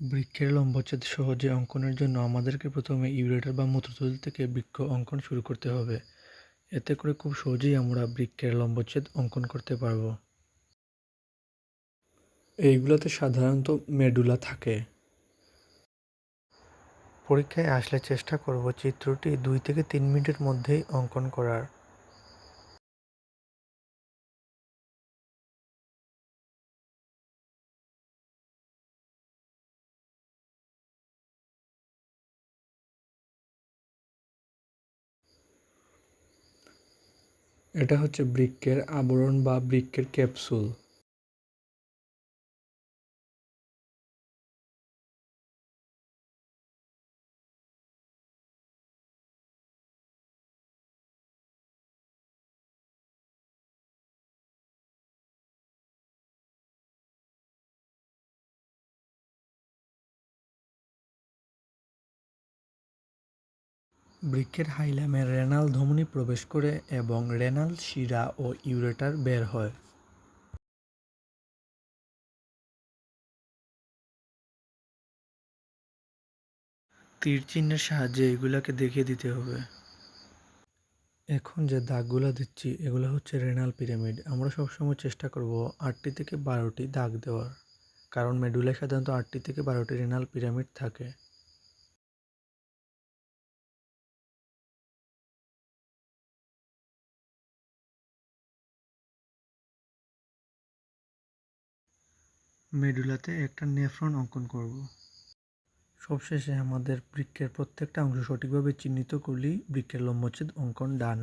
বৃক্ষের লম্বচ্ছেদ সহজে অঙ্কনের জন্য আমাদেরকে প্রথমে ইউরেটার বা মূত্রথলি থেকে বৃক্ষ অঙ্কন শুরু করতে হবে। এতে করে খুব সহজেই আমরা বৃক্ষের লম্বচ্ছেদ অঙ্কন করতে পারব। এইগুলোতে সাধারণত মেডুলা থাকে। পরীক্ষায় আসলে চেষ্টা করব চিত্রটি 2 থেকে 3 মিনিটের মধ্যেই অঙ্কন করার। এটা হচ্ছে বৃক্ষের আবরণ বা বৃক্ষের ক্যাপসুল। বৃক্ষের হাইলামে রেনাল ধমনী প্রবেশ করে এবং রেনাল শিরা ও ইউরেটার বের হয়। তীর চিহ্নের সাহায্যে এগুলাকে দেখিয়ে দিতে হবে। এখন যে দাগগুলো দিচ্ছি এগুলো হচ্ছে রেনাল পিরামিড। আমরা সবসময় চেষ্টা করব 8টি থেকে 12টি দাগ দেওয়ার, কারণ মেডুলায় সাধারণত 8টি থেকে 12টি রেনাল পিরামিড থাকে। মেডুলাতে একটা নেফ্রন অঙ্কন করব। সবশেষে আমাদের বৃক্কের প্রত্যেকটা অংশ সঠিকভাবে চিহ্নিত করলেই বৃক্কের লম্বচ্ছেদ অঙ্কন ডান।